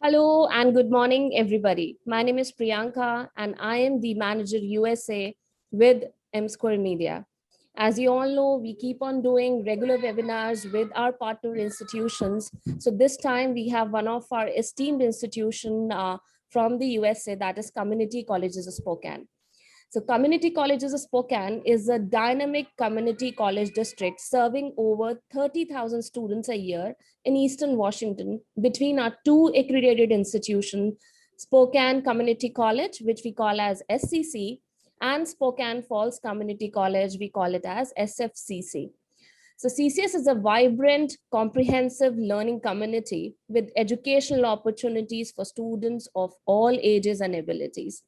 Hello and good morning, everybody. My name is Priyanka and I am the manager USA with M Square Media. As you all know, we keep on doing regular webinars with our partner institutions. So this time we have one of our esteemed institution from the USA, that is Community Colleges of Spokane. So Community Colleges of Spokane is a dynamic community college district serving over 30,000 students a year in Eastern Washington between our two accredited institutions, Spokane Community College, which we call as SCC, and Spokane Falls Community College, we call it as SFCC. So CCS is a vibrant, comprehensive learning community with educational opportunities for students of all ages and abilities.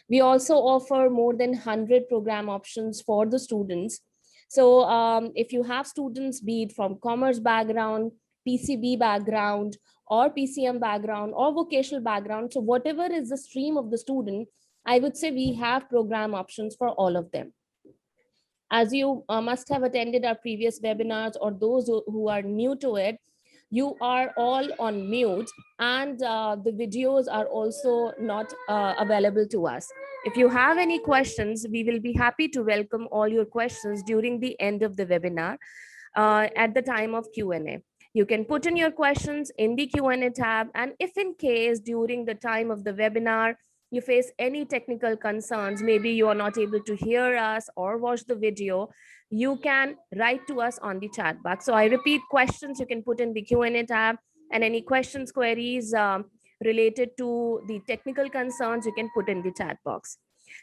We also offer more than 100 program options for the students. So if you have students, be it from commerce background, PCB background, or PCM background, or vocational background, so whatever is the stream of the student, I would say we have program options for all of them. As you must have attended our previous webinars, or those who are new to it, you are all on mute, and the videos are also not available to us. If you have any questions, we will be happy to welcome all your questions during the end of the webinar at the time of Q&A. You can put in your questions in the Q&A tab, and if in case during the time of the webinar, you face any technical concerns, maybe you are not able to hear us or watch the video, you can write to us on the chat box. So I repeat, questions you can put in the Q&A tab, and any questions, queries related to the technical concerns, you can put in the chat box.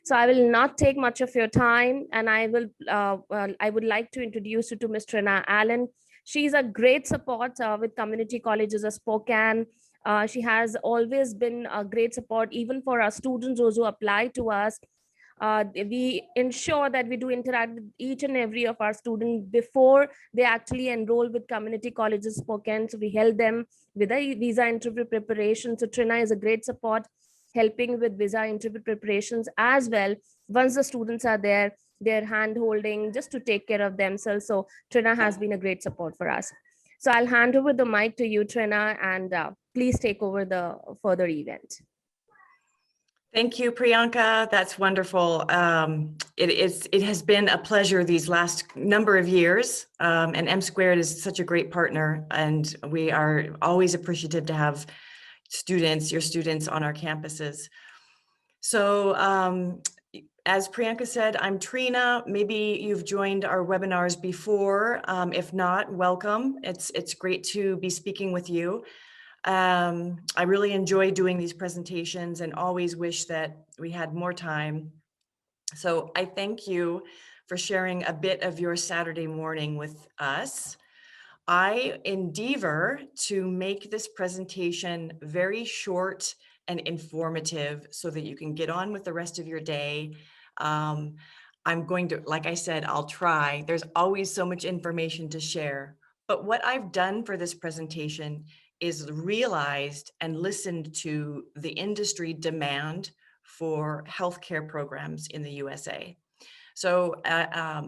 So I will not take much of your time, and I would like to introduce you to Ms. Trina Allen. She's a great support with Community Colleges of Spokane. She has always been a great support, even for our students, those who apply to us. We ensure that we do interact with each and every of our students before they actually enroll with Community Colleges of Spokane. So we help them with a visa interview preparation. So Trina is a great support, helping with visa interview preparations as well. Once the students are there, they're hand holding just to take care of themselves. So Trina has been a great support for us. So I'll hand over the mic to you, Trina, and please take over the further event. Thank you, Priyanka. That's wonderful. It has been a pleasure these last number of years, and M Squared is such a great partner, and we are always appreciative to have your students on our campuses. So as Priyanka said, I'm Trina. Maybe you've joined our webinars before. If not, welcome. It's great to be speaking with you. I really enjoy doing these presentations and always wish that we had more time. So I thank you for sharing a bit of your Saturday morning with us. I endeavor to make this presentation very short and informative so that you can get on with the rest of your day. I'm going to, like I said, I'll try. There's always so much information to share. But what I've done for this presentation is realized and listened to the industry demand for healthcare programs in the USA. So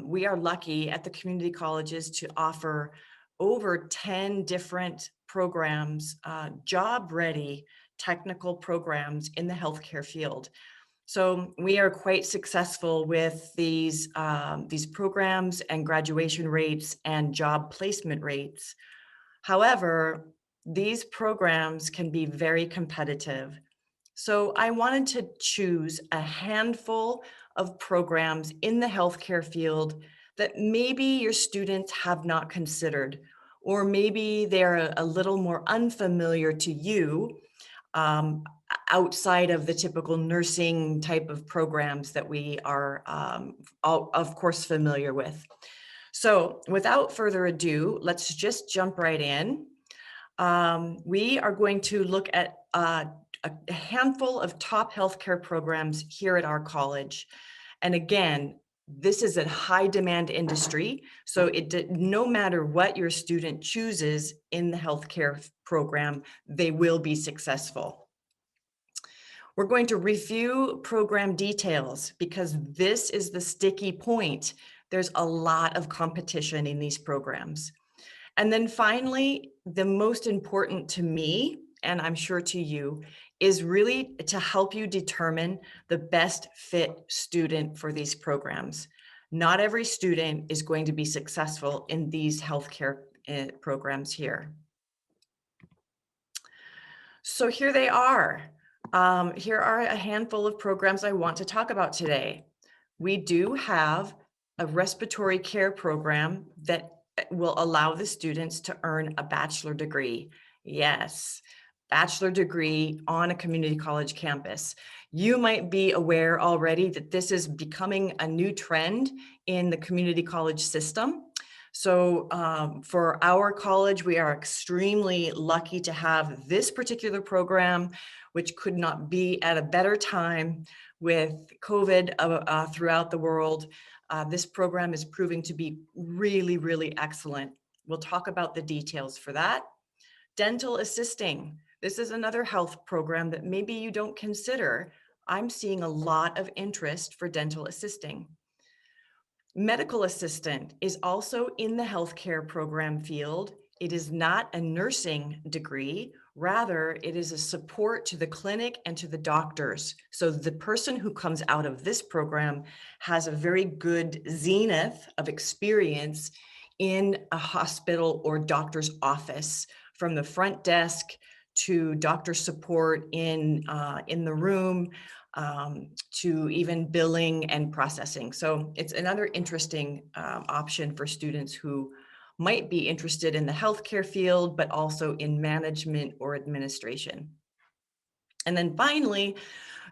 we are lucky at the community colleges to offer over 10 different programs, job-ready technical programs in the healthcare field. So we are quite successful with these programs and graduation rates and job placement rates. However, these programs can be very competitive. So I wanted to choose a handful of programs in the healthcare field that maybe your students have not considered, or maybe they're a little more unfamiliar to you outside of the typical nursing type of programs that we are, of course, familiar with. So without further ado, let's just jump right in. We are going to look at a handful of top healthcare programs here at our college. And again, this is a high demand industry, so no matter what your student chooses in the healthcare program, they will be successful. We're going to review program details because this is the sticky point. There's a lot of competition in these programs. And then finally, the most important to me and I'm sure to you, is really to help you determine the best fit student for these programs. Not every student is going to be successful in these healthcare programs here. So here they are. Here are a handful of programs I want to talk about today. We do have a respiratory care program that will allow the students to earn a bachelor degree. Yes, bachelor degree on a community college campus. You might be aware already that this is becoming a new trend in the community college system. So for our college, we are extremely lucky to have this particular program, which could not be at a better time with COVID throughout the world. This program is proving to be really, really excellent. We'll talk about the details for that. Dental assisting. This is another health program that maybe you don't consider. I'm seeing a lot of interest for dental assisting. Medical assistant is also in the healthcare program field. It is not a nursing degree. Rather, it is a support to the clinic and to the doctors. So the person who comes out of this program has a very good zenith of experience in a hospital or doctor's office, from the front desk to doctor support in the room, to even billing and processing. So it's another interesting option for students who might be interested in the healthcare field, but also in management or administration. And then finally,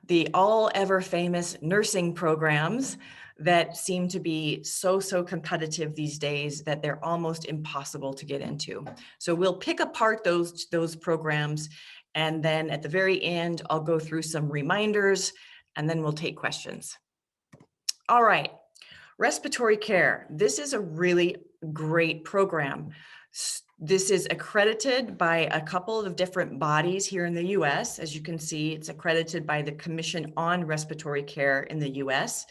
the all ever famous nursing programs that seem to be so competitive these days that they're almost impossible to get into. So we'll pick apart those programs, and then at the very end, I'll go through some reminders, and then we'll take questions. All right, respiratory care. This is a really great program. This is accredited by a couple of different bodies here in the US. As you can see, it's accredited by the Commission on Respiratory Care in the US.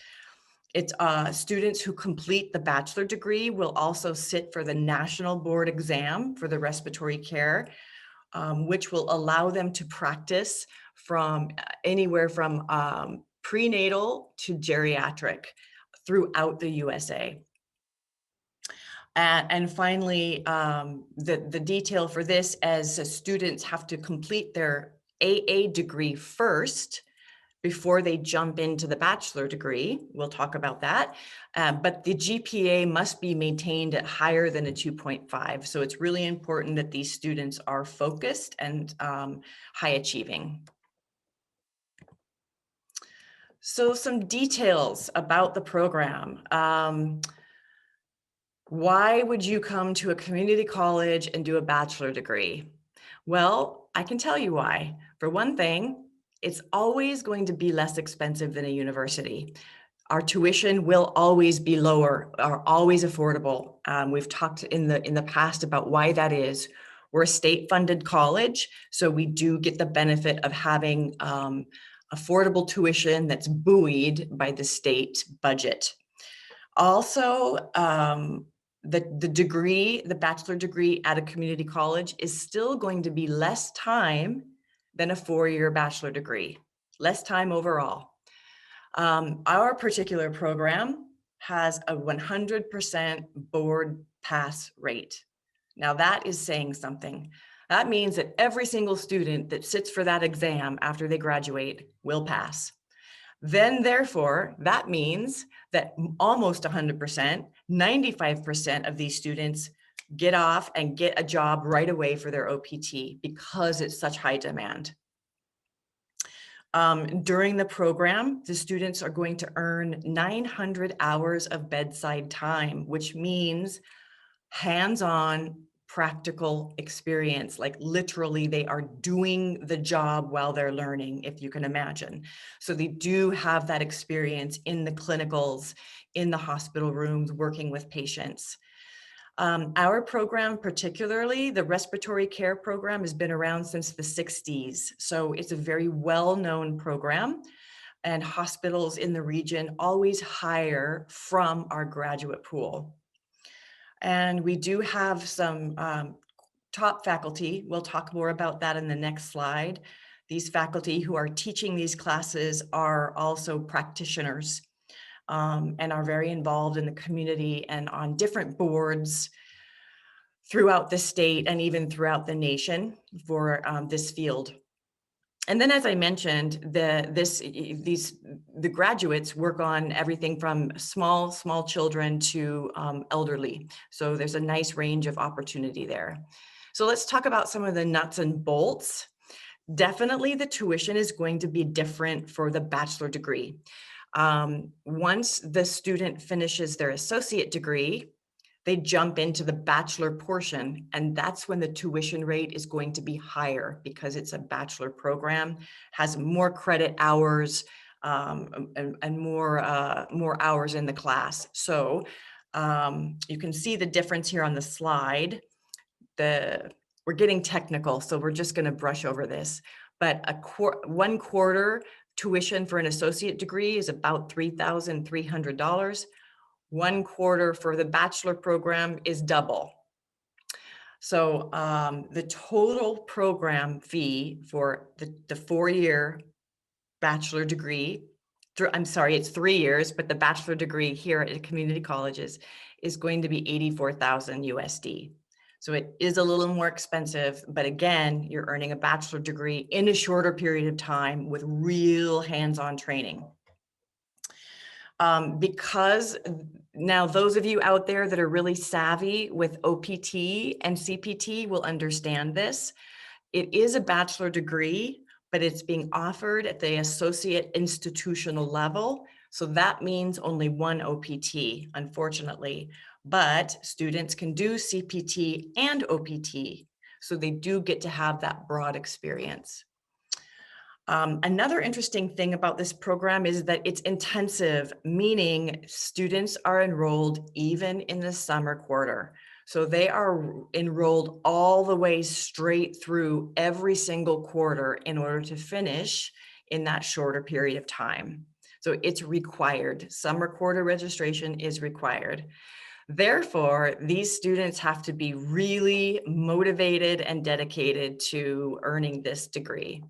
It's students who complete the bachelor degree will also sit for the national board exam for the respiratory care, which will allow them to practice from anywhere from prenatal to geriatric throughout the USA. And finally, the detail for this, as students have to complete their AA degree first before they jump into the bachelor degree. We'll talk about that. But the GPA must be maintained at higher than a 2.5. So it's really important that these students are focused and high achieving. So some details about the program. Why would you come to a community college and do a bachelor degree? Well, I can tell you why. For one thing, it's always going to be less expensive than a university. Our tuition will always be lower, or always affordable. We've talked in the past about why that is. We're a state-funded college, so we do get the benefit of having affordable tuition that's buoyed by the state budget. Also, the degree, the bachelor degree at a community college is still going to be less time than a four-year bachelor degree, less time overall. Our particular program has a 100% board pass rate. Now that is saying something. That means that every single student that sits for that exam after they graduate will pass. Then therefore, that means that almost 100%, 95% of these students get off and get a job right away for their OPT because it's such high demand. During the program, the students are going to earn 900 hours of bedside time, which means hands-on practical experience. Like literally they are doing the job while they're learning, if you can imagine. So they do have that experience in the clinicals, in the hospital rooms, working with patients. Our program, particularly the respiratory care program, has been around since the 60s. So it's a very well-known program, and hospitals in the region always hire from our graduate pool. And we do have some top faculty. We'll talk more about that in the next slide. These faculty who are teaching these classes are also practitioners and are very involved in the community and on different boards throughout the state and even throughout the nation for this field. And then, as I mentioned, the graduates work on everything from small children to elderly. So there's a nice range of opportunity there. So let's talk about some of the nuts and bolts. Definitely the tuition is going to be different for the bachelor degree. Once the student finishes their associate degree, they jump into the bachelor portion, and that's when the tuition rate is going to be higher because it's a bachelor program, has more credit hours and more hours in the class. So you can see the difference here on the slide. We're getting technical, so we're just going to brush over this. But 1/4 tuition for an associate degree is about $3,300. 1/4 for the bachelor program is double. So the total program fee for the 4-year bachelor degree, it's 3 years, but the bachelor degree here at community colleges is going to be $84,000 USD. So it is a little more expensive, but again, you're earning a bachelor degree in a shorter period of time with real hands-on training. Because now those of you out there that are really savvy with OPT and CPT will understand this. It is a bachelor degree, but it's being offered at the associate institutional level. So that means only one OPT, unfortunately, but students can do CPT and OPT. So they do get to have that broad experience. Another interesting thing about this program is that it's intensive, meaning students are enrolled even in the summer quarter. So they are enrolled all the way straight through every single quarter in order to finish in that shorter period of time. So it's required. Summer quarter registration is required. Therefore, these students have to be really motivated and dedicated to earning this degree.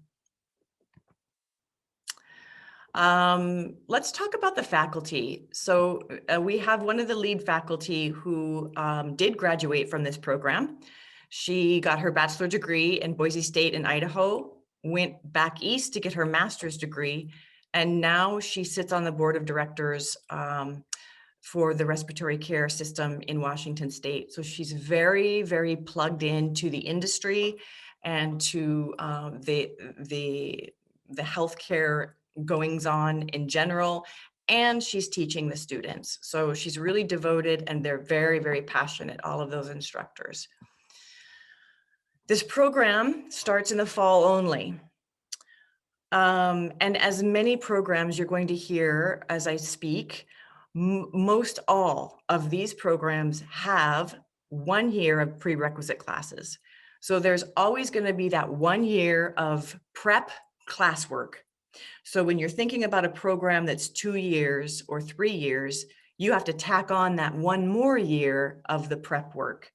Let's talk about the faculty. So we have one of the lead faculty who did graduate from this program. She got her bachelor degree in Boise State in Idaho, went back east to get her master's degree, and now she sits on the board of directors for the respiratory care system in Washington State. So she's very, very plugged into the industry and to the healthcare goings on in general, and she's teaching the students. So she's really devoted, and they're very, very passionate, all of those instructors. This program starts in the fall only. And as many programs you're going to hear as I speak, most all of these programs have 1 year of prerequisite classes. So there's always going to be that 1 year of prep classwork. So when you're thinking about a program that's 2 years or 3 years, you have to tack on that 1 more year of the prep work.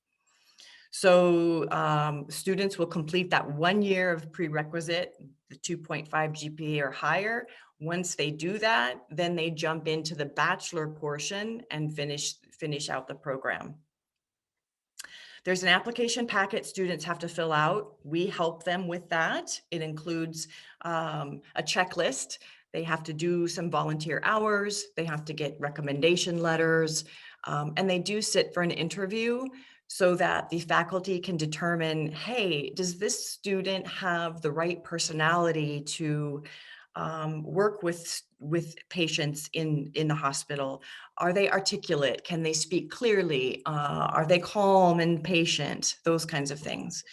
So students will complete that 1 year of prerequisite, the 2.5 GPA or higher. Once they do that, then they jump into the bachelor portion and finish out the program. There's an application packet students have to fill out. We help them with that. It includes a checklist. They have to do some volunteer hours. They have to get recommendation letters, and they do sit for an interview so that the faculty can determine, hey, does this student have the right personality to work with patients in the hospital? Are they articulate? Can they speak clearly? Are they calm and patient? Those kinds of things.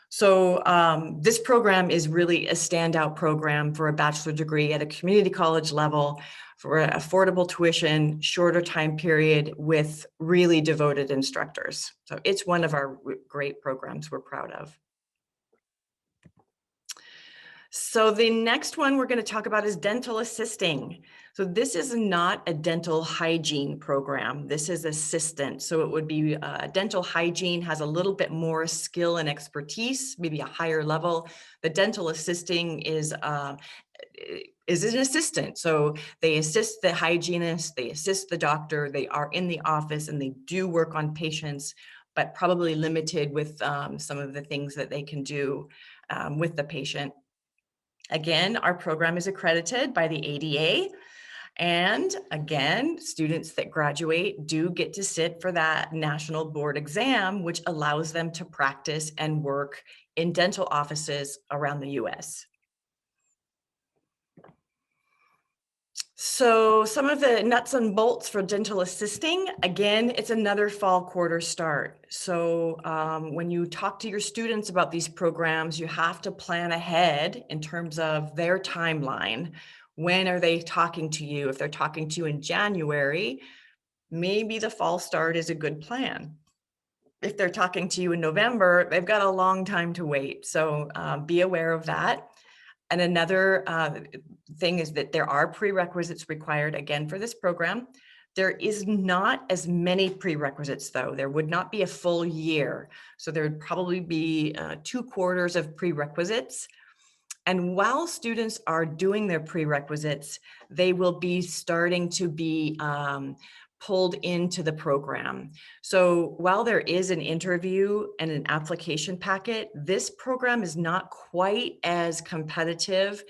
So this program is really a standout program for a bachelor degree at a community college level for affordable tuition, shorter time period with really devoted instructors. So it's one of our great programs we're proud of. So the next one we're going to talk about is dental assisting. So this is not a dental hygiene program. This is assistant. So it would be dental hygiene has a little bit more skill and expertise, maybe a higher level. The dental assisting is an assistant. So they assist the hygienist, they assist the doctor, they are in the office and they do work on patients, but probably limited with some of the things that they can do with the patient. Again, our program is accredited by the ADA. And again, students that graduate do get to sit for that national board exam, which allows them to practice and work in dental offices around the US. So some of the nuts and bolts for dental assisting, again, it's another fall quarter start. So when you talk to your students about these programs, you have to plan ahead in terms of their timeline. When are they talking to you? If they're talking to you in January, maybe the fall start is a good plan. If they're talking to you in November, they've got a long time to wait. So be aware of that. And another thing is that there are prerequisites required, again, for this program. There is not as many prerequisites, though. There would not be a full year. So there would probably be 2 quarters of prerequisites. And while students are doing their prerequisites, they will be starting to be pulled into the program. So while there is an interview and an application packet, this program is not quite as competitive.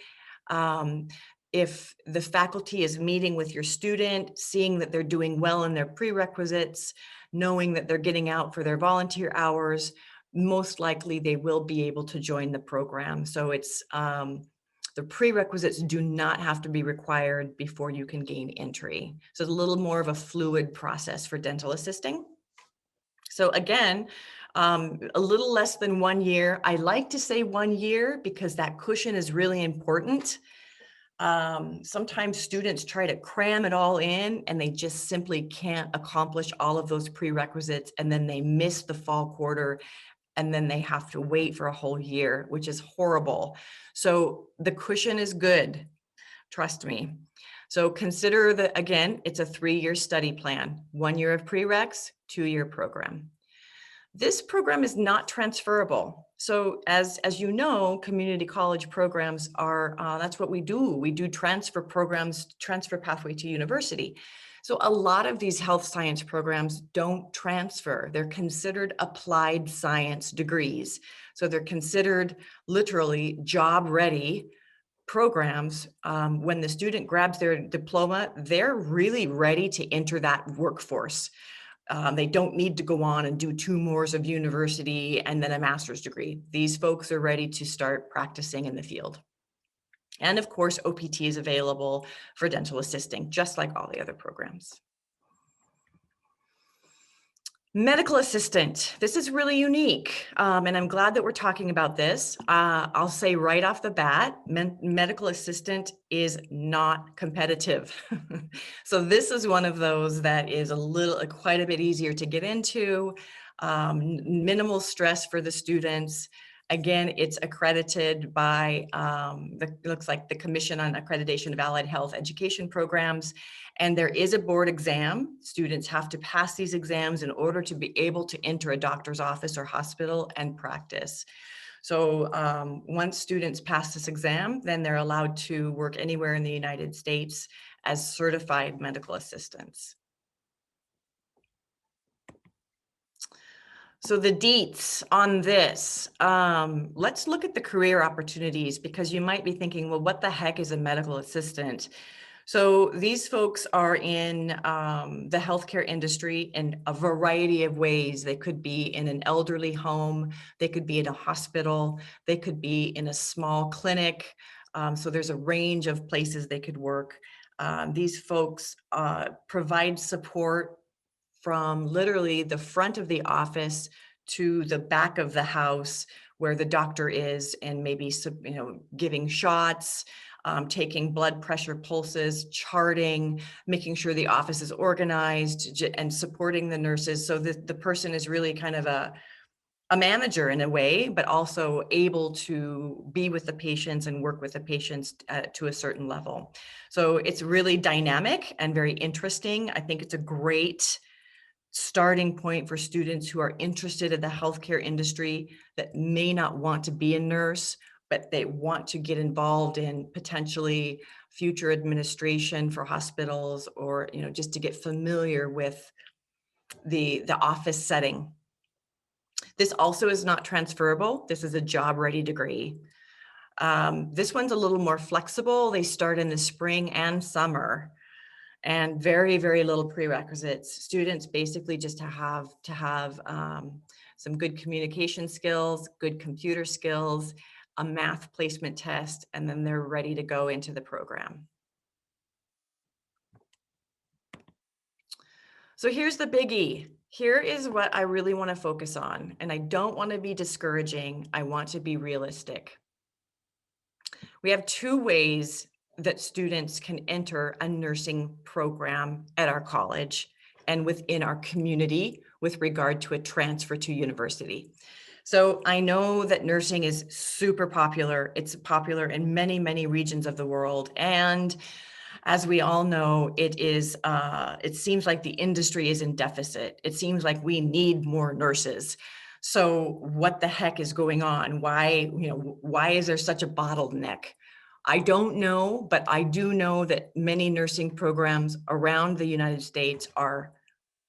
If the faculty is meeting with your student, seeing that they're doing well in their prerequisites, knowing that they're getting out for their volunteer hours, most likely they will be able to join the program. So it's the prerequisites do not have to be required before you can gain entry. So it's a little more of a fluid process for dental assisting. So again, a little less than 1 year. I like to say 1 year because that cushion is really important. Sometimes students try to cram it all in and they just simply can't accomplish all of those prerequisites, and then they miss the fall quarter and then they have to wait for a whole year, which is horrible. So the cushion is good, trust me. So consider that, again, it's a 3-year study plan, 1 year of prereqs, 2-year program. This program is not transferable. So as you know, community college programs are, that's what we do. We do transfer programs, transfer pathway to university. So a lot of these health science programs don't transfer. They're considered applied science degrees. So they're considered literally job ready programs. When the student grabs their diploma, they're really ready to enter that workforce. They don't need to go on and do 2 more of university and then a master's degree. These folks are ready to start practicing in the field. And of course, OPT is available for dental assisting, just like all the other programs. Medical assistant, this is really unique, and I'm glad that we're talking about this. I'll say right off the bat, medical assistant is not competitive. So this is one of those that is quite a bit easier to get into, minimal stress for the students. Again, it's accredited by, looks like the Commission on Accreditation of Allied Health Education Programs. And there is a board exam. Students have to pass these exams in order to be able to enter a doctor's office or hospital and practice. So once students pass this exam, then they're allowed to work anywhere in the United States as certified medical assistants. So the deets on this, let's look at the career opportunities, because you might be thinking, well, what the heck is a medical assistant? So these folks are in the healthcare industry in a variety of ways. They could be in an elderly home, they could be in a hospital, they could be in a small clinic. So there's a range of places they could work. These folks provide support from literally the front of the office to the back of the house where the doctor is, and maybe giving shots, taking blood pressure pulses, charting, making sure the office is organized, and supporting the nurses. So the person is really kind of a a manager in a way, but also able to be with the patients and work with the patients to a certain level. So it's really dynamic and very interesting. I think it's a great starting point for students who are interested in the healthcare industry that may not want to be a nurse, but they want to get involved in potentially future administration for hospitals, or just to get familiar with the office setting. This also is not transferable. This is a job-ready degree. This one's a little more flexible. They start in the spring and summer, and very, very little prerequisites. Students basically just to have some good communication skills, good computer skills, a math placement test, and then they're ready to go into the program. So here's the biggie. Here is what I really want to focus on, and I don't want to be discouraging. I want to be realistic. We have two ways that students can enter a nursing program at our college and within our community with regard to a transfer to university. So I know that nursing is super popular. It's popular in many, many regions of the world. And as we all know, it seems like the industry is in deficit. It seems like we need more nurses. So what the heck is going on? Why is there such a bottleneck? I don't know, but I do know that many nursing programs around the United States are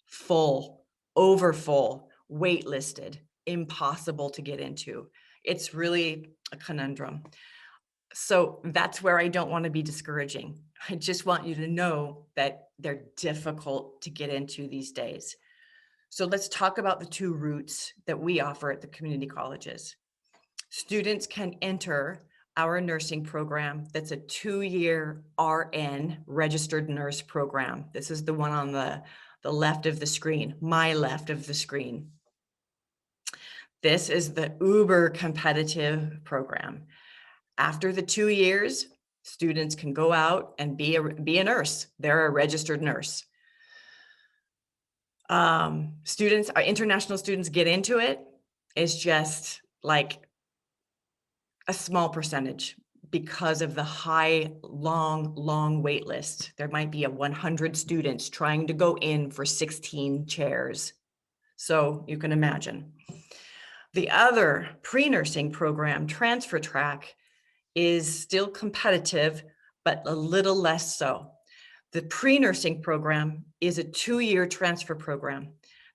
full, overfull, waitlisted, impossible to get into. It's really a conundrum. So that's where I don't want to be discouraging. I just want you to know that they're difficult to get into these days. So let's talk about the two routes that we offer at the community colleges. Students can enter our nursing program. That's a 2-year RN, registered nurse program. This is the one on the left of the screen, my left of the screen. This is the uber competitive program. After the 2 years, students can go out and be a nurse. They're a registered nurse. Our international students get into it. It's just like a small percentage because of the high, long wait list. There might be 100 students trying to go in for 16 chairs. So you can imagine. The other pre-nursing program, transfer track, is still competitive, but a little less so. The pre-nursing program is a 2-year transfer program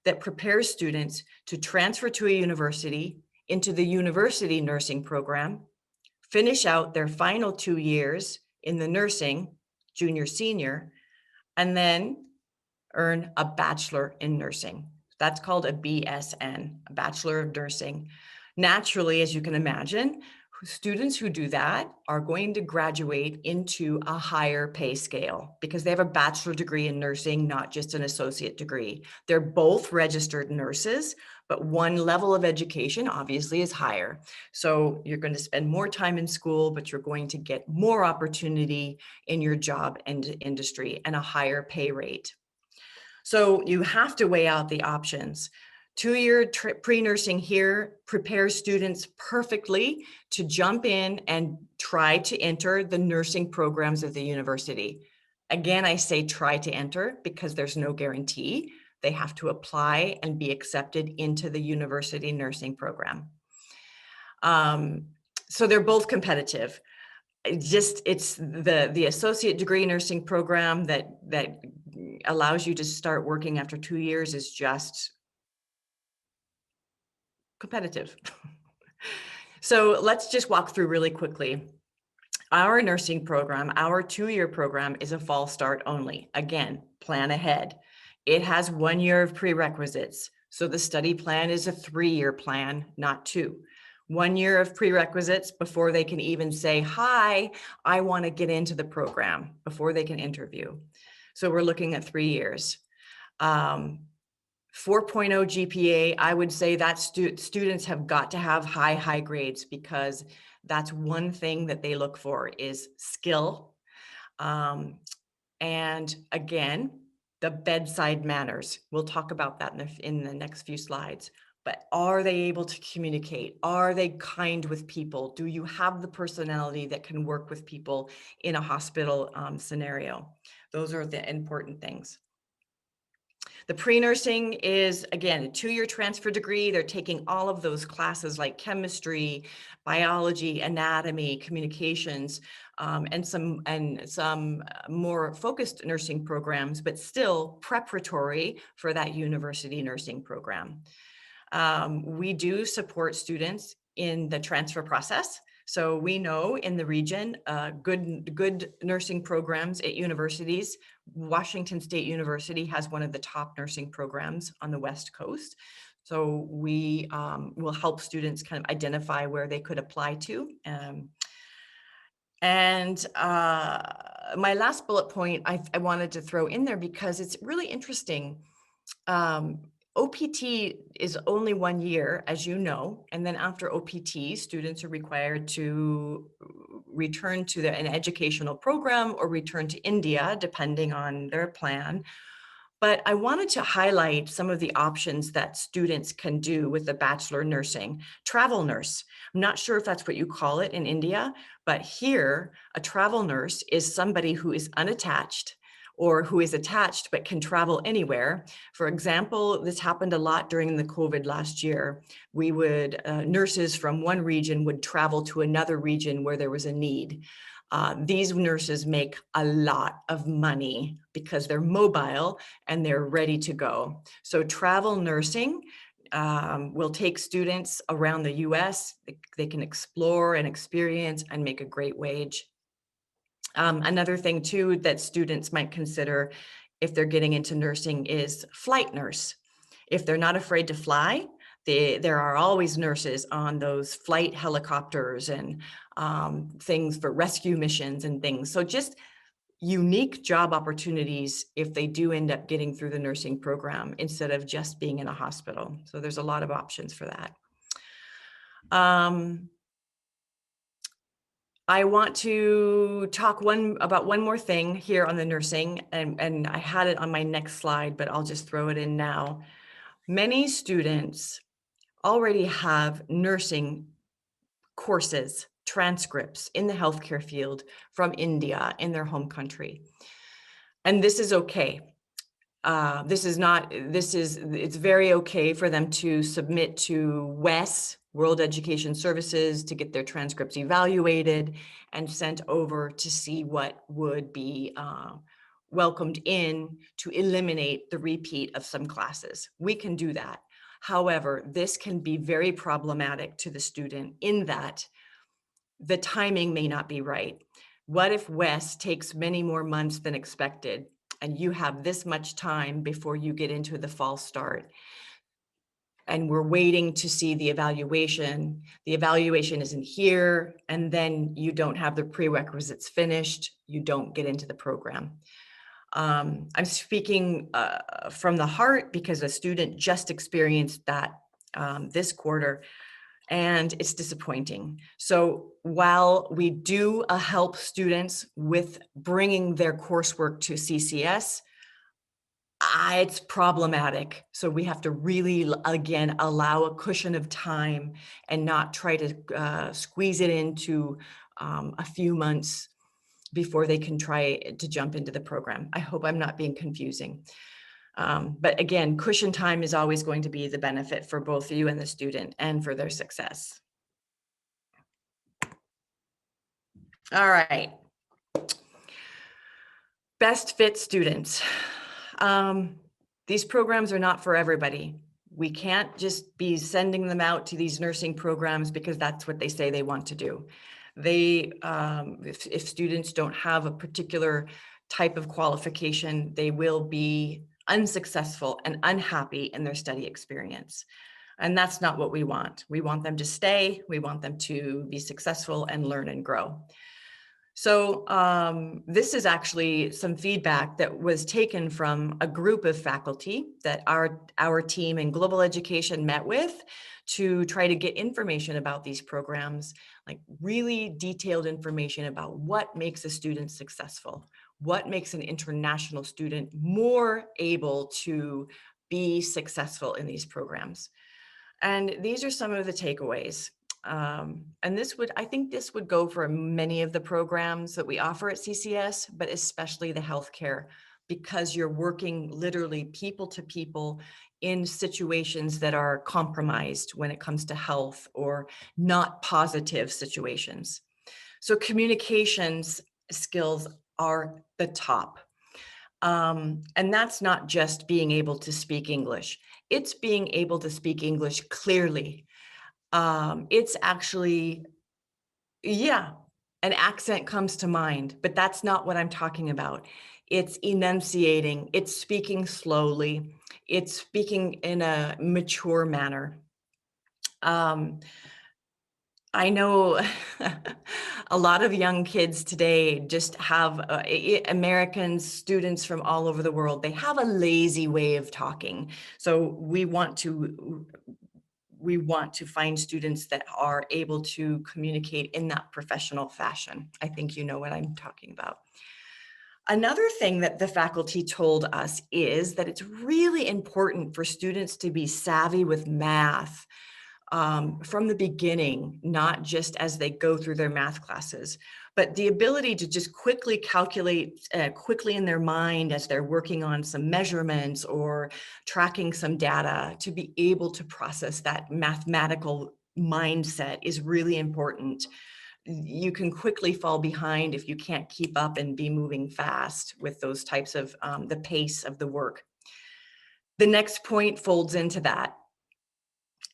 that prepares students to transfer to a university, into the university nursing program, finish out their final 2 years in the nursing, junior, senior, and then earn a bachelor in nursing. That's called a BSN, a Bachelor of Nursing. Naturally, as you can imagine, students who do that are going to graduate into a higher pay scale because they have a bachelor degree in nursing, not just an associate degree. They're both registered nurses, but one level of education obviously is higher. So you're going to spend more time in school, but you're going to get more opportunity in your job and industry and a higher pay rate. So you have to weigh out the options. 2-year pre-nursing here prepares students perfectly to jump in and try to enter the nursing programs of the university. Again, I say try to enter because there's no guarantee. They have to apply and be accepted into the university nursing program. So they're both competitive. It's the associate degree nursing program that allows you to start working after 2 years is just competitive. So let's just walk through really quickly. Our nursing program, our 2-year program, is a fall start only. Again, plan ahead. It has 1 year of prerequisites. So the study plan is a 3-year plan, not 2. 1 year of prerequisites before they can even say, hi, I want to get into the program, before they can interview. So we're looking at 3 years. 4.0 GPA, I would say that students have got to have high grades because that's one thing that they look for is skill. And again, the bedside manners. We'll talk about that in the next few slides. but are they able to communicate? Are they kind with people? Do you have the personality that can work with people in a hospital scenario? Those are the important things. The pre-nursing is, again, a 2-year transfer degree. They're taking all of those classes like chemistry, biology, anatomy, communications, and some more focused nursing programs, but still preparatory for that university nursing program. We do support students in the transfer process. So we know in the region, good nursing programs at universities. Washington State University has one of the top nursing programs on the West Coast. So we will help students kind of identify where they could apply to. My last bullet point I wanted to throw in there because it's really interesting. OPT is only 1 year, as you know, and then after OPT, students are required to return to an educational program or return to India, depending on their plan. But I wanted to highlight some of the options that students can do with the bachelor nursing. Travel nurse, I'm not sure if that's what you call it in India, but here, a travel nurse is somebody who is unattached or who is attached but can travel anywhere. For example, this happened a lot during the COVID last year. We would, nurses from one region would travel to another region where there was a need. These nurses make a lot of money because they're mobile and they're ready to go. So travel nursing will take students around the US. They can explore and experience and make a great wage. Another thing too that students might consider if they're getting into nursing is flight nurse. If they're not afraid to fly, there are always nurses on those flight helicopters and things for rescue missions and things. So just unique job opportunities if they do end up getting through the nursing program instead of just being in a hospital. So there's a lot of options for that. I want to talk about one more thing here on the nursing, and I had it on my next slide, but I'll just throw it in now. Many students already have nursing courses, transcripts in the healthcare field from India in their home country. And this is okay. It's very okay for them to submit to WES, World Education Services, to get their transcripts evaluated and sent over to see what would be welcomed in to eliminate the repeat of some classes. We can do that. However, this can be very problematic to the student in that the timing may not be right. What if WES takes many more months than expected and you have this much time before you get into the fall start? And we're waiting to see the evaluation. The evaluation isn't here, and then you don't have the prerequisites finished, you don't get into the program. I'm speaking from the heart because a student just experienced that this quarter, and it's disappointing. So while we do help students with bringing their coursework to CCS, it's problematic. So we have to really, again, allow a cushion of time and not try to squeeze it into a few months before they can try to jump into the program. I hope I'm not being confusing. But again, cushion time is always going to be the benefit for both you and the student and for their success. All right. Best fit students. These programs are not for everybody. We can't just be sending them out to these nursing programs because that's what they say they want to do. If students don't have a particular type of qualification, they will be unsuccessful and unhappy in their study experience. And that's not what we want. We want them to stay. We want them to be successful and learn and grow. So this is actually some feedback that was taken from a group of faculty that our team in global education met with to try to get information about these programs, like really detailed information about what makes a student successful, what makes an international student more able to be successful in these programs. And these are some of the takeaways. And I think this would go for many of the programs that we offer at CCS, but especially the healthcare, because you're working literally people to people in situations that are compromised when it comes to health or not positive situations. So communications skills are the top. And that's not just being able to speak English. It's being able to speak English clearly. It's actually, yeah, an accent comes to mind, but that's not what I'm talking about. It's enunciating, it's speaking slowly, it's speaking in a mature manner. I know a lot of young kids today just have Americans, students from all over the world, they have a lazy way of talking. So we want to find students that are able to communicate in that professional fashion. I think you know what I'm talking about. Another thing that the faculty told us is that it's really important for students to be savvy with math from the beginning, not just as they go through their math classes, but the ability to just quickly calculate quickly in their mind as they're working on some measurements or tracking some data, to be able to process that mathematical mindset is really important. You can quickly fall behind if you can't keep up and be moving fast with those types of the pace of the work. The next point folds into that.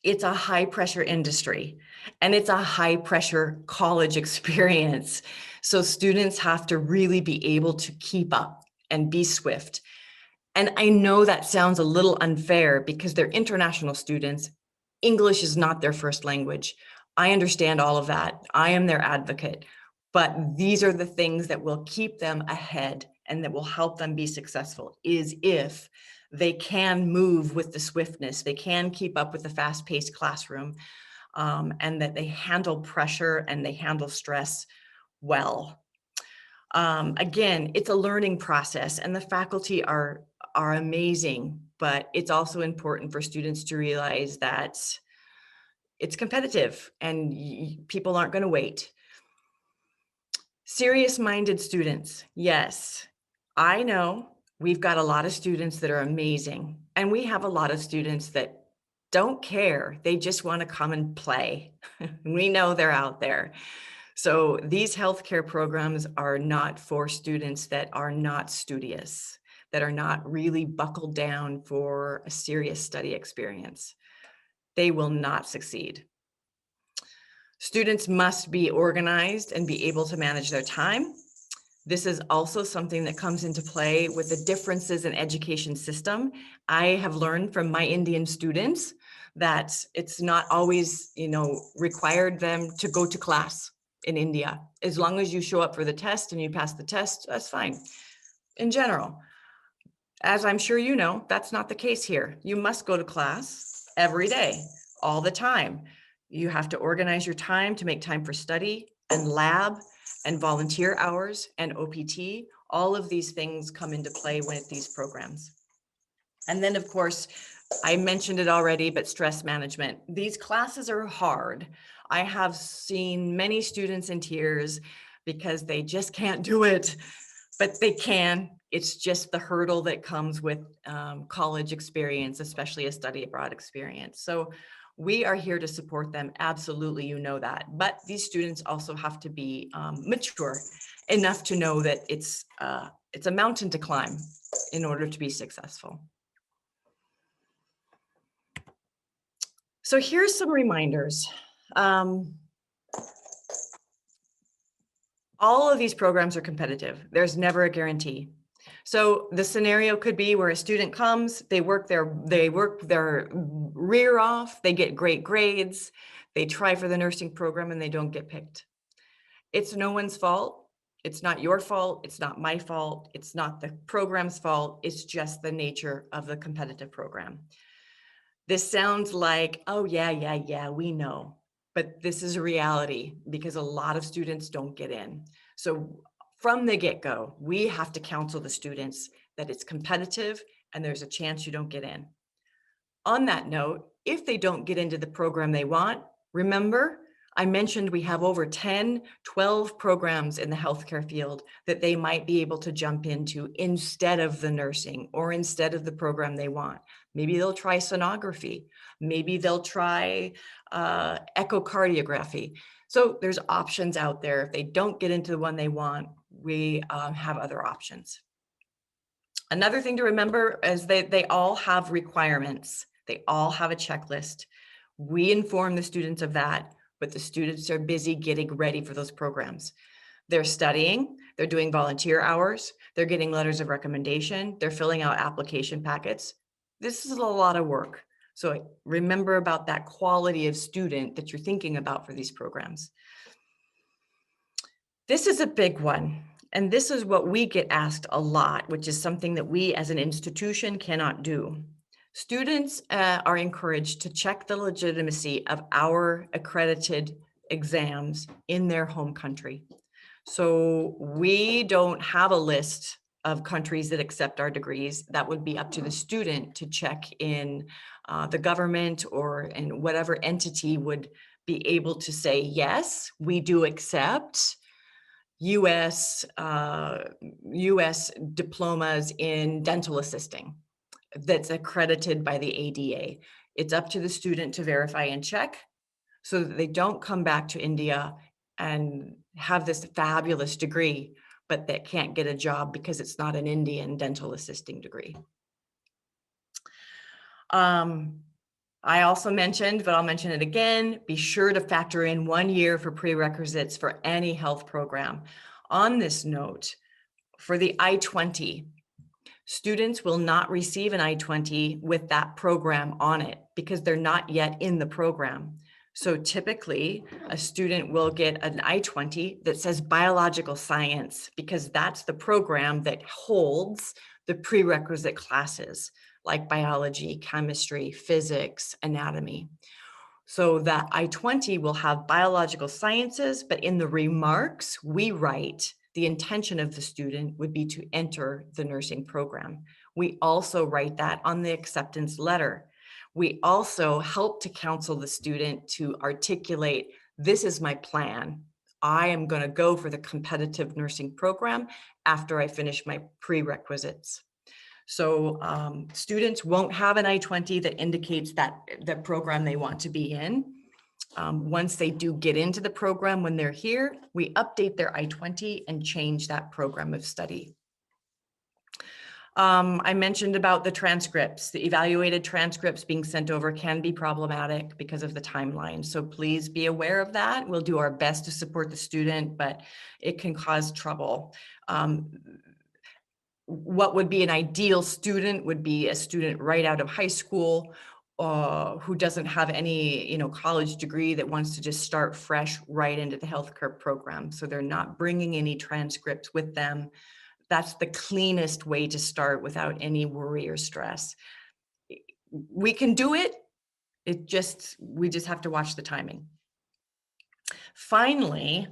It's a high pressure industry and it's a high pressure college experience. So students have to really be able to keep up and be swift. And I know that sounds a little unfair because they're international students. English is not their first language. I understand all of that. I am their advocate. But these are the things that will keep them ahead and that will help them be successful, is if they can move with the swiftness, they can keep up with the fast-paced classroom, and that they handle pressure and they handle stress well. Again, it's a learning process and the faculty are amazing, but it's also important for students to realize that it's competitive and people aren't going to wait. Serious-minded students, yes. I know we've got a lot of students that are amazing, and we have a lot of students that don't care. They just want to come and play. We know they're out there. So these healthcare programs are not for students that are not studious, that are not really buckled down for a serious study experience. They will not succeed. Students must be organized and be able to manage their time. This is also something that comes into play with the differences in education system. I have learned from my Indian students that it's not always, required them to go to class in India. As long as you show up for the test and you pass the test, that's fine. In general, as I'm sure you know, that's not the case here. You must go to class every day, all the time. You have to organize your time to make time for study and lab and volunteer hours and OPT. All of these things come into play with these programs. And then, of course, I mentioned it already, but stress management. These classes are hard. I have seen many students in tears because they just can't do it, but they can. It's just the hurdle that comes with college experience, especially a study abroad experience. So we are here to support them. Absolutely, you know that. But these students also have to be mature enough to know that it's a mountain to climb in order to be successful. So here's some reminders. All of these programs are competitive. There's never a guarantee. So the scenario could be where a student comes, they work their rear off, they get great grades, they try for the nursing program and they don't get picked. It's no one's fault. It's not your fault. It's not my fault. It's not the program's fault. It's just the nature of the competitive program. This sounds like, oh yeah, we know. But this is a reality because a lot of students don't get in. So from the get-go, we have to counsel the students that it's competitive and there's a chance you don't get in. On that note, If they don't get into the program they want, remember, I mentioned we have over 10, 12 programs in the healthcare field that they might be able to jump into instead of the nursing or instead of the program they want. Maybe they'll try sonography. Maybe they'll try echocardiography. So there's options out there. If they don't get into the one they want, we have other options. Another thing to remember is they all have requirements. They all have a checklist. We inform the students of that, but the students are busy getting ready for those programs. They're studying, they're doing volunteer hours, they're getting letters of recommendation, they're filling out application packets. This is a lot of work. So remember about that quality of student that you're thinking about for these programs. This is a big one. And this is what we get asked a lot, which is something that we as an institution cannot do. Students are encouraged to check the legitimacy of our accredited exams in their home country. So we don't have a list of countries that accept our degrees. That would be up to the student to check in the government or in whatever entity would be able to say, yes, we do accept US diplomas in dental assisting that's accredited by the ADA. It's up to the student to verify and check so that they don't come back to India and have this fabulous degree, but they can't get a job because it's not an Indian dental assisting degree. I also mentioned, but I'll mention it again, be sure to factor in 1 year for prerequisites for any health program. On this note, for the I-20, students will not receive an I-20 with that program on it because they're not yet in the program. So typically, a student will get an I-20 that says biological science because that's the program that holds the prerequisite classes like biology, chemistry, physics, anatomy. So that I-20 will have biological sciences, but in the remarks, we write the intention of the student would be to enter the nursing program. We also write that on the acceptance letter. We also help to counsel the student to articulate, this is my plan. I am going to go for the competitive nursing program after I finish my prerequisites. So students won't have an I-20 that indicates that the program they want to be in. Once they do get into the program, when they're here, we update their I-20 and change that program of study. I mentioned about the transcripts. The evaluated transcripts being sent over can be problematic because of the timeline. So please be aware of that. We'll do our best to support the student, but it can cause trouble. What would be an ideal student would be a student right out of high school who doesn't have any college degree that wants to just start fresh right into the healthcare program. So they're not bringing any transcripts with them. That's the cleanest way to start without any worry or stress. We can do it. We just have to watch the timing. Finally,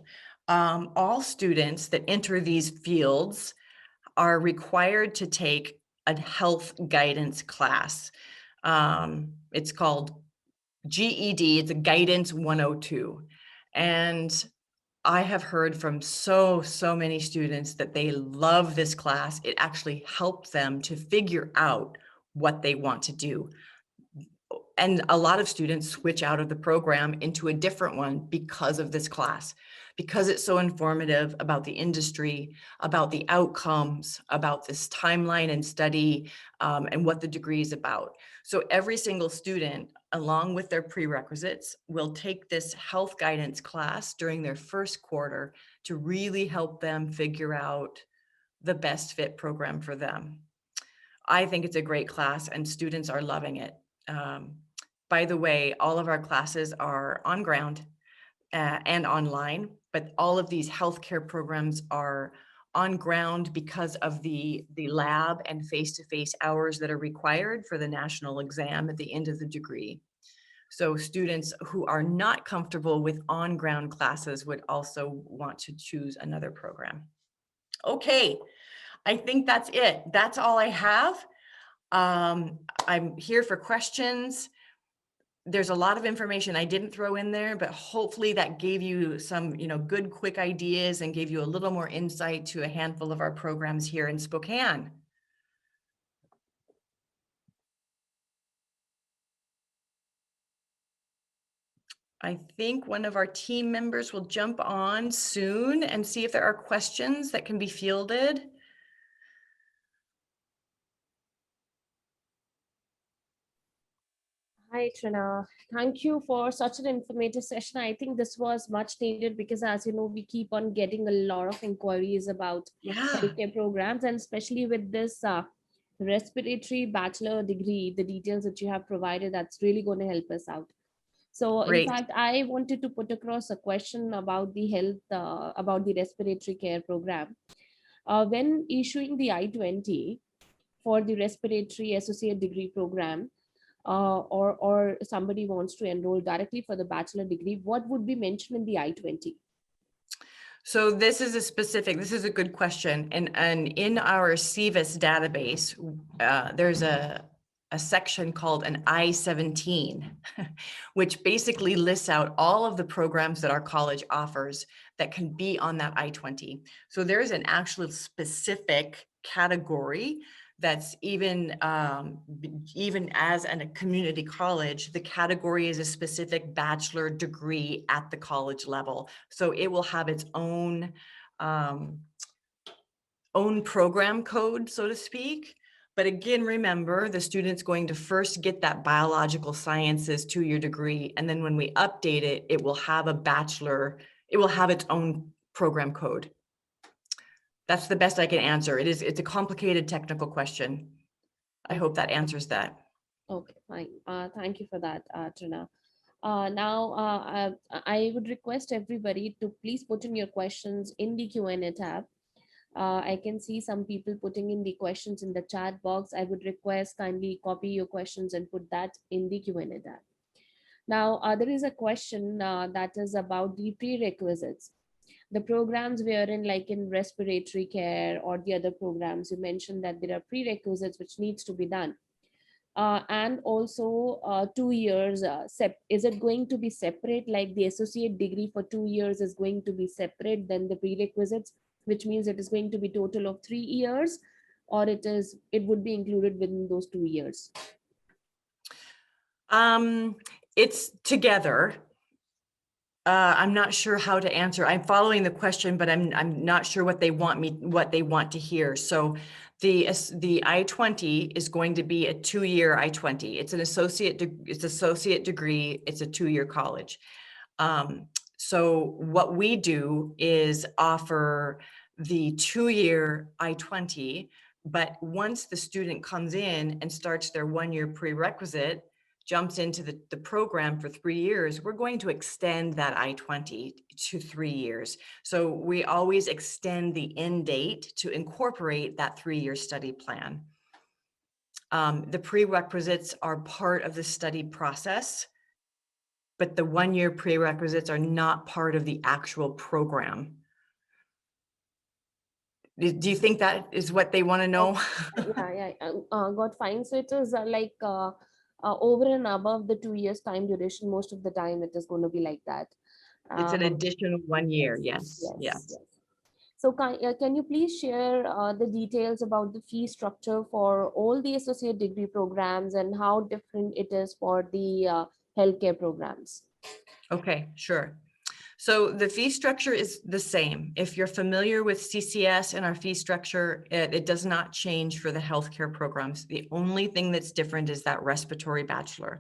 all students that enter these fields are required to take a health guidance class. It's called GED, it's a Guidance 102. And I have heard from so many students that they love this class. It actually helped them to figure out what they want to do. And a lot of students switch out of the program into a different one because of this class, because it's so informative about the industry, about the outcomes, about this timeline and study, and what the degree is about. So every single student, along with their prerequisites, will take this health guidance class during their first quarter to really help them figure out the best fit program for them. I think it's a great class and students are loving it. By the way, all of our classes are on ground and online, but all of these healthcare programs are on ground because of the lab and face-to-face hours that are required for the national exam at the end of the degree. So students who are not comfortable with on-ground classes would also want to choose another program. Okay, I think that's it. That's all I have. I'm here for questions. there's a lot of information I didn't throw in there, but hopefully that gave you some, good, quick ideas and gave you a little more insight to a handful of our programs here in Spokane. I think one of our team members will jump on soon and see if there are questions that can be fielded. Hi, Trina. Thank you for such an informative session. I think this was much needed because, as you know, we keep on getting a lot of inquiries about Yeah, healthcare programs, and especially with this respiratory bachelor degree, the details that you have provided, that's really going to help us out. So, in great. fact, I wanted to put across a question about the health, about the respiratory care program. When issuing the I-20 for the respiratory associate degree program, or somebody wants to enroll directly for the bachelor degree, what would be mentioned in the I-20? So this is a good question. And in our CVIS database, there's a section called an I-17, which basically lists out all of the programs that our college offers that can be on that I-20. So there's an actual specific category that's even as a community college, the category is a specific bachelor degree at the college level. So it will have its own program code, so to speak. But again, remember, the student's going to first get that biological sciences 2-year degree. And then when we update it, it will have a bachelor, it will have its own program code. That's the best I can answer. It's a complicated technical question. I hope that answers that. Okay, fine. Thank you for that, Trina. I would request everybody to please put in your questions in the Q&A tab. I can see some people putting in the questions in the chat box. I would request kindly copy your questions and put that in the Q&A tab. Now, there is a question that is about the prerequisites. The programs we are in, like in respiratory care or the other programs, you mentioned that there are prerequisites which needs to be done. And also 2 years, is it going to be separate, like the associate degree for 2 years is going to be separate than the prerequisites, which means it is going to be total of 3 years, or it would be included within those 2 years? It's together. I'm not sure how to answer. I'm following the question, but I'm not sure what they want to hear. So the I-20 is going to be a 2-year I-20. It's an associate degree. It's a 2-year college. So what we do is offer the 2-year I-20, but once the student comes in and starts their 1-year prerequisite, jumps into the program for 3 years, we're going to extend that I-20 to 3 years. So we always extend the end date to incorporate that 3-year study plan. The prerequisites are part of the study process, but the 1-year prerequisites are not part of the actual program. Do you think that is what they want to know? Yeah, got fine. So it is over and above the 2 years time duration. Most of the time it is going to be like that. It's an additional 1 year. Yes. Yes. So can you please share the details about the fee structure for all the associate degree programs and how different it is for the healthcare programs? Okay, sure. So the fee structure is the same. If you're familiar with CCS and our fee structure, it does not change for the healthcare programs. The only thing that's different is that respiratory bachelor.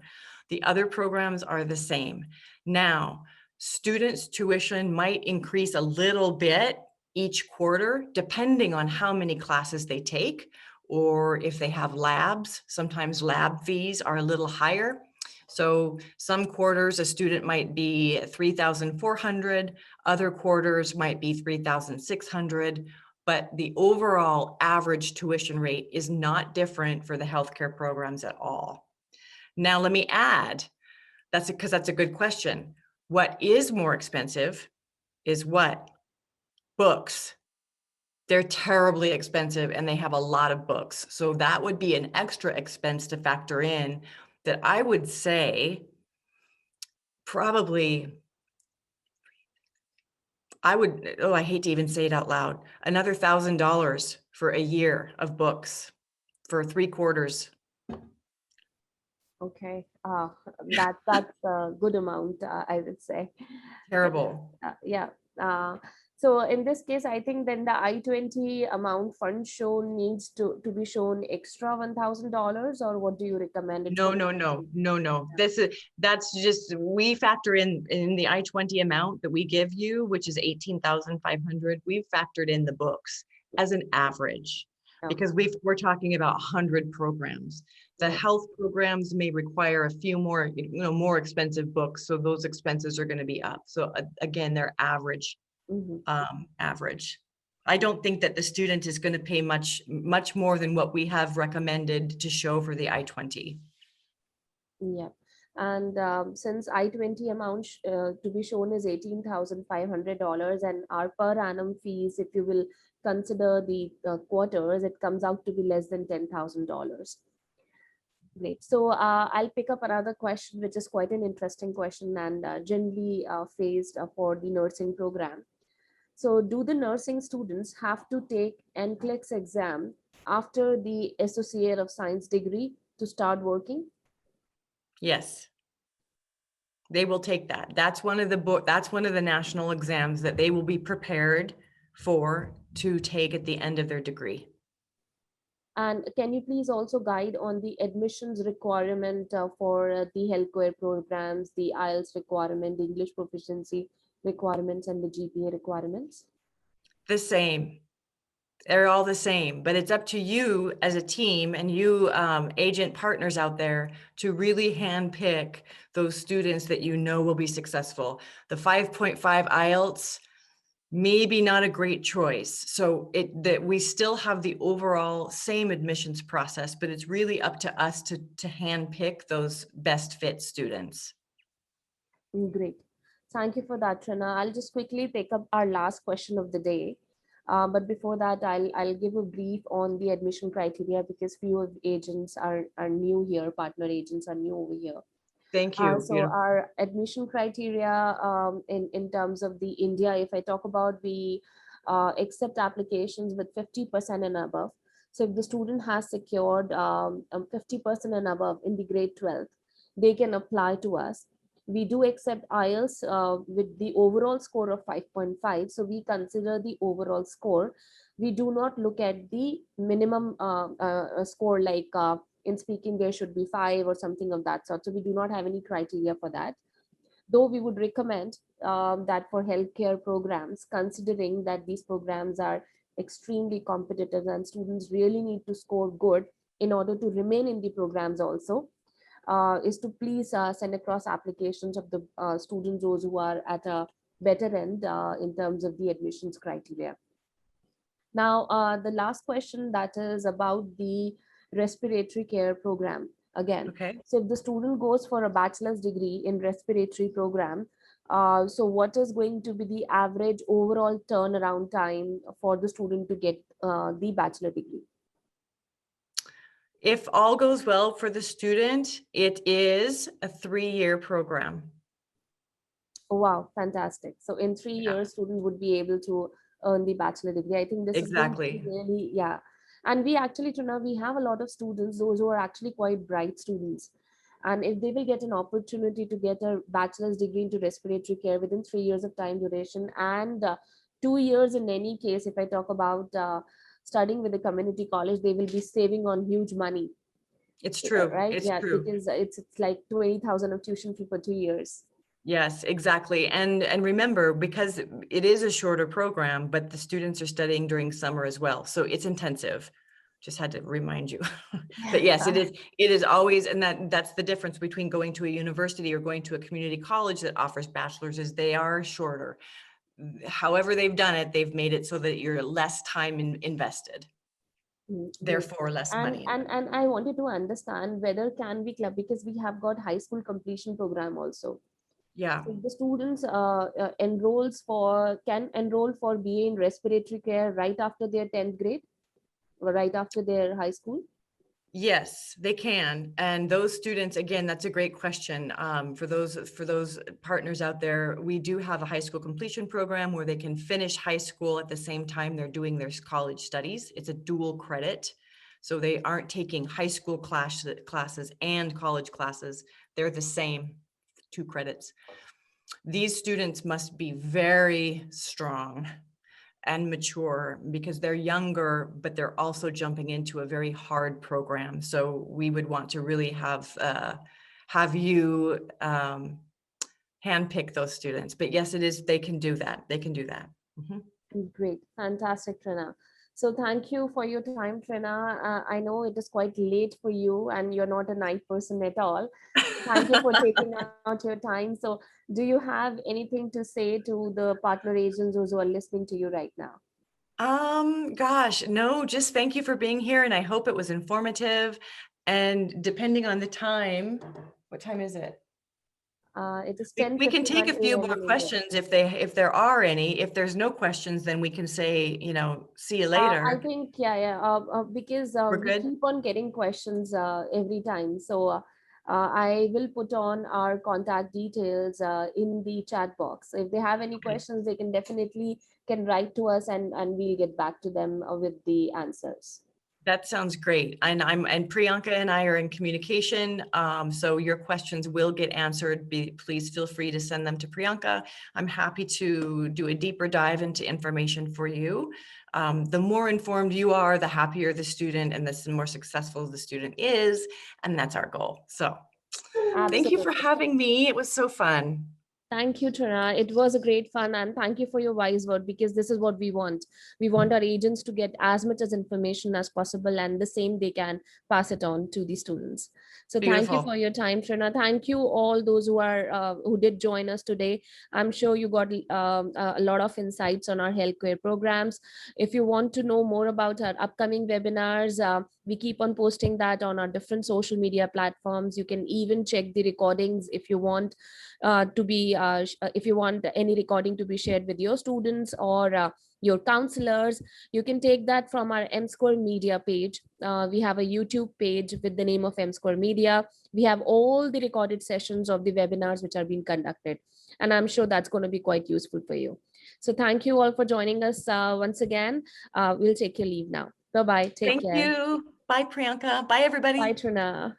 The other programs are the same. Now, students' tuition might increase a little bit each quarter, depending on how many classes they take, or if they have labs. Sometimes lab fees are a little higher. So some quarters a student might be 3,400, other quarters might be 3,600, but the overall average tuition rate is not different for the healthcare programs at all. Now, let me add, because that's a good question. What is more expensive is what? Books. They're terribly expensive and they have a lot of books. So that would be an extra expense to factor in that I would say Probably, I hate to even say it out loud, another $1,000 for a year of books for 3 quarters. Okay, that's a good amount, I would say. Terrible. Yeah. Uh, so in this case, I think then the I-20 amount fund shown needs to be shown extra $1,000, or what do you recommend? It No, should no, be no, shown. no, no. That's just, we factor in the I-20 amount that we give you, which is 18,500. We've factored in the books as an average Okay. because we're talking about 100 programs. The Right. health programs may require a few more, more expensive books. So those expenses are going to be up. So again, they're average. Mhm. Average. I don't think that the student is going to pay much more than what we have recommended to show for the I-20. Yeah. And since I-20 amount to be shown is $18,500, and our per annum fees, if you will consider the quarters, it comes out to be less than $10,000. Great. So I'll pick up another question, which is quite an interesting question and generally faced for the nursing program. So do the nursing students have to take NCLEX exam after the Associate of Science degree to start working? Yes, they will take that. That's one of the national exams that they will be prepared for to take at the end of their degree. And can you please also guide on the admissions requirement for the healthcare programs, the IELTS requirement, the English proficiency requirements, and the GPA requirements? The same. They're all the same, but it's up to you as a team and you agent partners out there to really handpick those students that you know will be successful. The 5.5 IELTS, maybe not a great choice. So that we still have the overall same admissions process, but it's really up to us to handpick those best fit students. Great. Thank you for that, Trina. I'll just quickly take up our last question of the day. But before that, I'll give a brief on the admission criteria because few of agents are new here, partner agents are new over here. Thank you. So Beautiful. our admission criteria in terms of the India, if I talk about, we accept applications with 50% and above. So if the student has secured 50% and above in the grade 12th, they can apply to us. We do accept IELTS with the overall score of 5.5. So we consider the overall score. We do not look at the minimum score like in speaking there should be 5 or something of that sort. So we do not have any criteria for that, though we would recommend that for healthcare programs, considering that these programs are extremely competitive and students really need to score good in order to remain in the programs also, is to please send across applications of the students, those who are at a better end in terms of the admissions criteria. Now, the last question, that is about the respiratory care program again. Okay. So if the student goes for a bachelor's degree in respiratory program, so what is going to be the average overall turnaround time for the student to get the bachelor degree? If all goes well for the student, it is a 3-year program. Oh, wow, fantastic. So in 3 years, student would be able to earn the bachelor degree. I think this is going to be Exactly. really, yeah. And we actually, Trina, we have a lot of students, those who are actually quite bright students. And if they will get an opportunity to get a bachelor's degree into respiratory care within 3 years of time duration, and 2 years in any case, if I talk about studying with a community college, they will be saving on huge money, It's true. right? It's Yeah, true. because it's like 20,000 of tuition fee for 2 years. Yes, exactly. And remember, because it is a shorter program, but the students are studying during summer as well. So it's intensive. Just had to remind you. But yes, it is always, and that's the difference between going to a university or going to a community college that offers bachelor's, is they are shorter. However they've done it, they've made it so that you're less time invested, Great. therefore less And, money and invested. and I wanted to understand whether can we club, because we have got high school completion program also. Yeah. So the students can enroll for BA in respiratory care right after their 10th grade or right after their high school. Yes, they can. And those students, again, that's a great question. For those partners out there, we do have a high school completion program where they can finish high school at the same time they're doing their college studies. It's a dual credit. So they aren't taking high school classes and college classes. They're the same 2 credits. These students must be very strong and mature because they're younger, but they're also jumping into a very hard program. So we would want to really have you handpick those students. But yes, it is. They can do that. They can do that. Mhm. Great, fantastic, Trina. So thank you for your time, Trina. I know it is quite late for you and you're not a night person at all. Thank you for taking out your time. So do you have anything to say to the partner agents who are listening to you right now? Gosh, no, just thank you for being here. And I hope it was informative. And depending on the time, what time is it? It is We can take 10:51 a few a.m. more in India. questions if there are any. If there's no questions, then we can say, see you I later. think, because We're we good. keep on getting questions every time. So I will put on our contact details in the chat box. So if they have any Okay. questions, they can definitely can write to us and we'll get back to them with the answers. That sounds great. And Priyanka and I are in communication. So your questions will get answered. Please feel free to send them to Priyanka. I'm happy to do a deeper dive into information for you. The more informed you are, the happier the student and the more successful the student is. And that's our goal. So thank you for Absolutely. having me. It was so fun. Thank you, Tara. It was a great fun, and thank you for your wise word because this is what we want. We want our agents to get as much as information as possible, and the same they can pass it on to the students. So thank you for Beautiful. your time, Trina. Thank you all those who did join us today. I'm sure you got a lot of insights on our healthcare programs. If you want to know more about our upcoming webinars, we keep on posting that on our different social media platforms. You can even check the recordings if you want if you want any recording to be shared with your students or your counselors. You can take that from our M Square Media page. We have a YouTube page with the name of M Square Media. We have all the recorded sessions of the webinars which are being conducted, and I'm sure that's going to be quite useful for you. So thank you all for joining us once again. We'll take your leave now. Bye bye. Take Thank care. you. Bye, Priyanka. Bye, Bye, everybody. Trina.